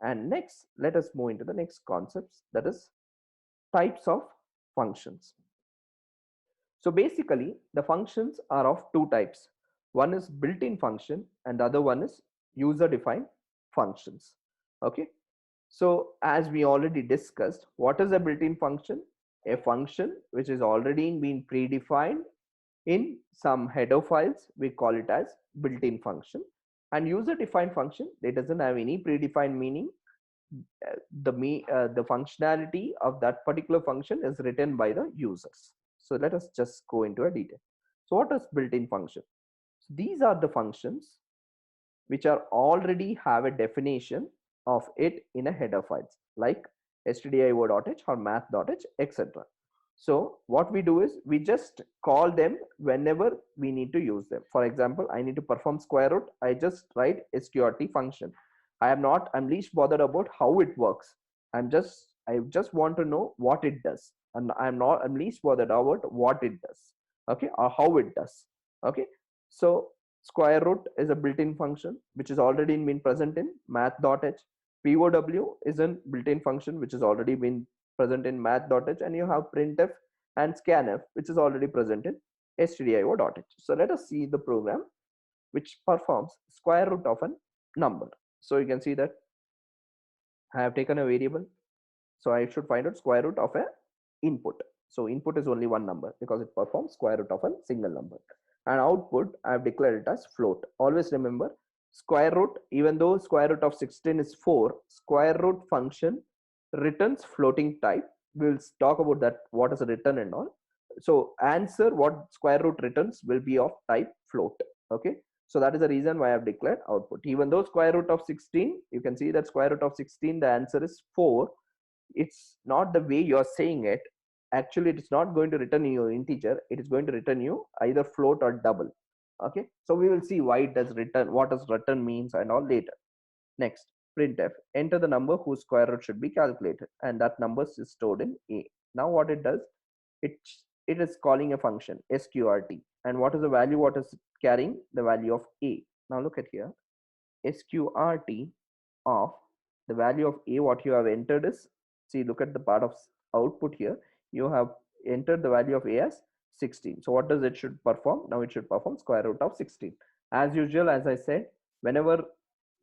And next, let us move into the next concepts, that is types of functions. So basically, the functions are of two types. One is built-in function and the other one is user-defined functions. Okay. So as we already discussed, what is a built-in function? A function which is already been predefined in some header files. We call it as built-in function. And user-defined function, it doesn't have any predefined meaning. The functionality of that particular function is written by the users. So let us just go into a detail. So what is built-in function? So these are the functions which are already have a definition of it in a header files like stdio.h or math.h, etc. So what we do is we just call them whenever we need to use them. For example, I need to perform square root, I just write strt function. I'm least bothered about how it works. I just want to know what it does, and I'm least bothered about what it does, okay, or how it does. Okay. So square root is a built-in function which is already been present in math.h. POW is a built-in function which is already been present in math.h, and you have printf and scanf which is already present in stdio.h. So let us see the program which performs square root of a number. So you can see that I have taken a variable, so I should find out square root of a input. So input is only one number because it performs square root of a single number. And output, I have declared it as float. Always remember, square root, even though square root of 16 is 4, square root function returns floating type. We'll talk about that, what is written and all. So answer what square root returns will be of type float. Okay. So that is the reason why I have declared output. Even though square root of 16, you can see that square root of 16, the answer is 4. It's not the way you're saying it. Actually, it's not going to return you integer. It is going to return you either float or double. Okay. So we will see why it does return, what does return means and all later. Next, printf, enter the number whose square root should be calculated, and that number is stored in a. Now what it does, it it is calling a function sqrt, and what is the value, what is carrying the value of a. Now look at here, sqrt of the value of a, what you have entered is, see, look at the part of output here, you have entered the value of a as 16. So what does it should perform? Now it should perform square root of 16. As usual, as I said, whenever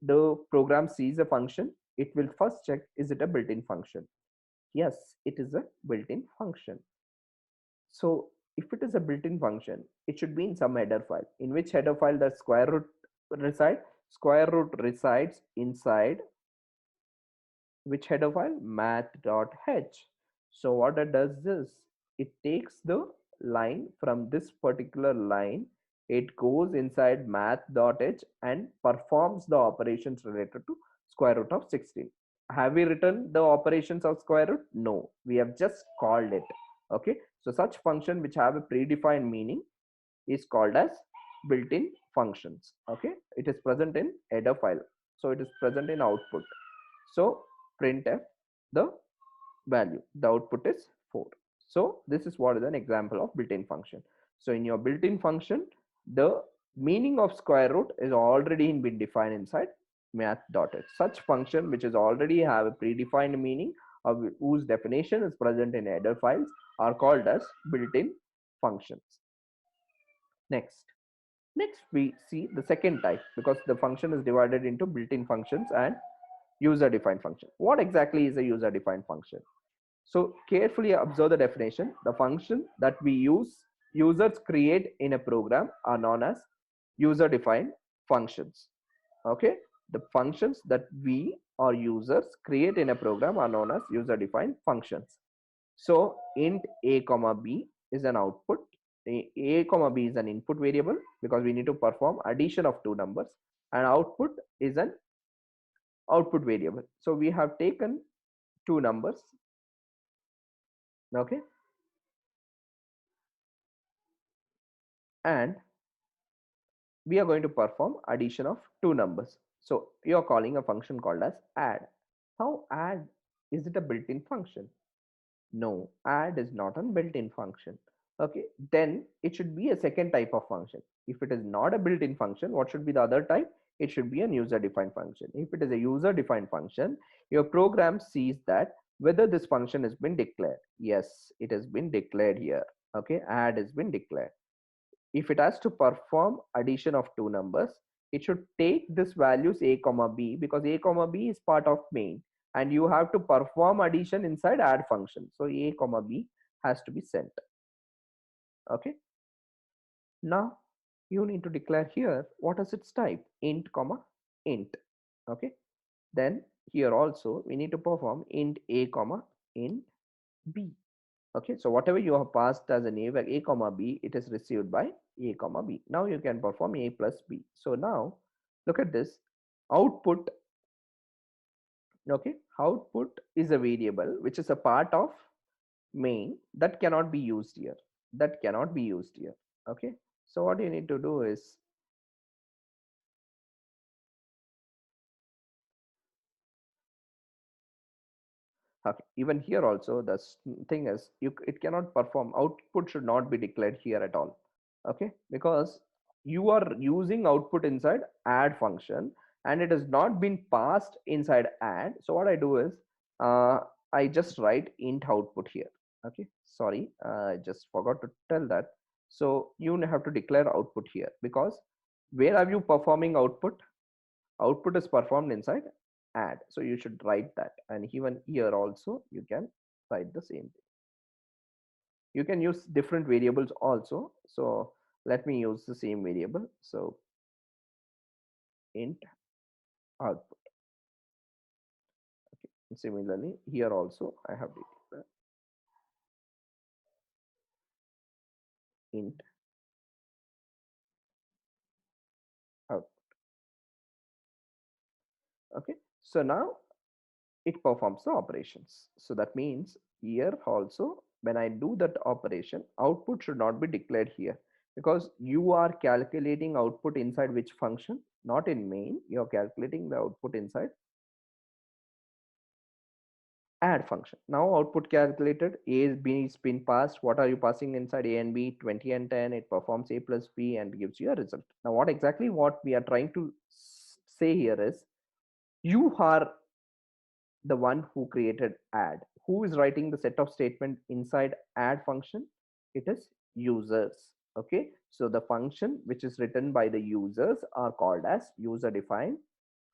the program sees a function, it will first check, is it a built-in function? Yes, it is a built-in function. So if it is a built-in function, it should be in some header file. In which header file the square root reside? Square root resides inside which header file? Math.h. So what it does is, it takes the line from this particular line, it goes inside math.h and performs the operations related to square root of 16. Have we written the operations of square root? No, we have just called it. Okay. So such function which have a predefined meaning is called as built-in functions. Okay. It is present in header file, so it is present in output. So printf the value, the output is 4. So this is what is an example of built-in function. So in your built-in function, the meaning of square root is already been defined inside math.h. Such function which is already have a predefined meaning of whose definition is present in header files are called as built-in functions. Next we see the second type, because the function is divided into built-in functions and user-defined function. What exactly is a user-defined function? So carefully observe the definition. The function that users create in a program are known as user-defined functions. Okay, the functions that we or users create in a program are known as user-defined functions. So int a comma b is an output. A comma b is an input variable because we need to perform addition of two numbers, and output is an output variable. So we have taken two numbers. Okay, and we are going to perform addition of two numbers. So you are calling a function called as add. Now add, is it a built-in function? No, add is not a built-in function. Okay, then it should be a second type of function. If it is not a built-in function, what should be the other type? it should be a user defined function. If it is a user defined function, your program sees that whether this function has been declared. Yes, it has been declared here. Okay, add has been declared. If it has to perform addition of two numbers, it should take this values a comma b, because a comma b is part of main, and you have to perform addition inside add function. So a comma b has to be sent. Okay, now you need to declare here what is its type, int comma int. Okay, then here also we need to perform int a comma int b. Okay, so whatever you have passed as a name a comma b, it is received by a comma b. Now you can perform a plus b. So now look at this output. Okay, output is a variable which is a part of main that cannot be used here, that cannot be used here. Okay, so what you need to do is, okay, even here also the thing is it cannot perform, output should not be declared here at all. Okay, because you are using output inside add function and it has not been passed inside add. So what I do is uh, I just write int output here. Okay, sorry, I just forgot to tell that. So you have to declare output here, because where are you performing output? Output is performed inside add, so you should write that. And even here also you can write the same thing. You can use different variables also, so let me use the same variable. So int output. Okay, and similarly here also I have declared int output. Okay, so now it performs the operations. So that means here also when I do that operation, output should not be declared here, because you are calculating output inside which function? Not in main, you are calculating the output inside add function. Now output calculated, a is b is been passed. What are you passing inside a and b? 20 and 10. It performs a plus b and gives you a result. Now what exactly what we are trying to say here is, you are the one who created add. Who is writing the set of statement inside add function? It is users. Okay, so the function which is written by the users are called as user defined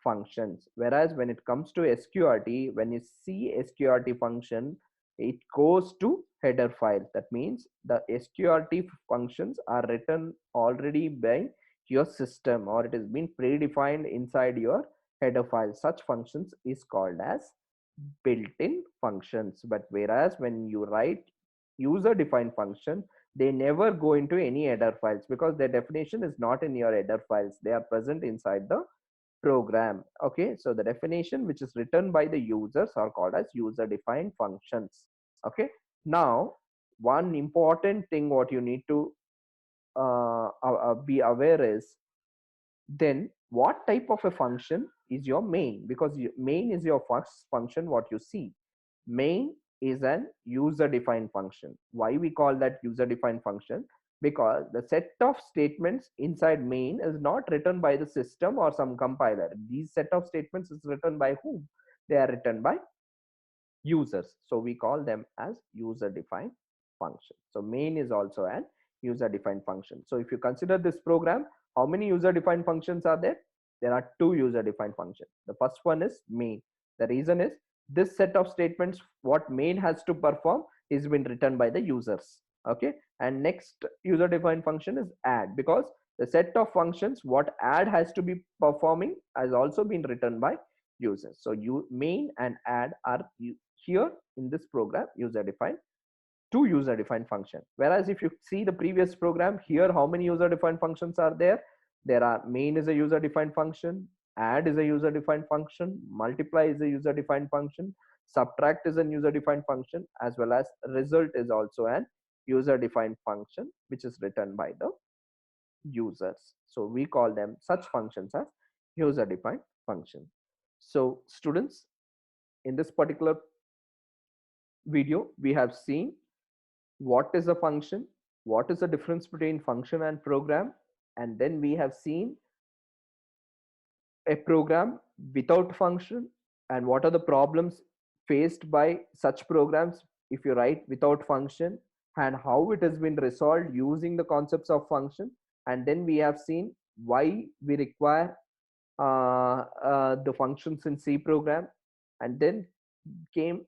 functions. Whereas when it comes to sqrt, when you see sqrt function, it goes to header file. That means the sqrt functions are written already by your system, or it has been predefined inside your header file. Such functions is called as built-in functions. But whereas when you write user defined function, they never go into any header files, because their definition is not in your header files, they are present inside the program. Okay, so the definition which is written by the users are called as user defined functions. Okay, now one important thing what you need to be aware is, then what type of a function is your main? Because main is your first function what you see. Main is an user defined function. Why we call that user defined function? Because the set of statements inside main is not written by the system or some compiler. These set of statements is written by whom? They are written by users. So we call them as user defined function. So main is also an user defined function. So if you consider this program, how many user defined functions are there? There are two user defined functions. The first one is main. The reason is this set of statements what main has to perform is been written by the users. Okay, and next user defined function is add, because the set of functions what add has to be performing has also been written by users. So you main and add are here in this program user defined, two user defined function. Whereas if you see the previous program here, how many user defined functions are there? There are main is a user defined function, add is a user defined function, multiply is a user defined function, subtract is a user defined function, as well as result is also an user defined function which is written by the users. So we call them such functions as user defined function. So students, in this particular video we have seen what is a function, what is the difference between function and program, and then we have seen a program without function and what are the problems faced by such programs if you write without function, and how it has been resolved using the concepts of function. And then we have seen why we require the functions in C program, and then came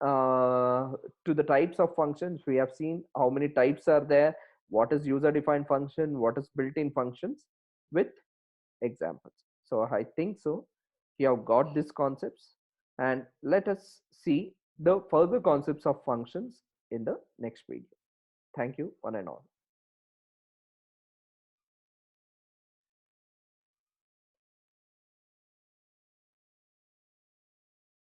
to the types of functions. We have seen how many types are there, what is user defined function, what is built-in functions, with examples. So I think so you have got these concepts, and let us see the further concepts of functions in the next video. Thank you, one and all.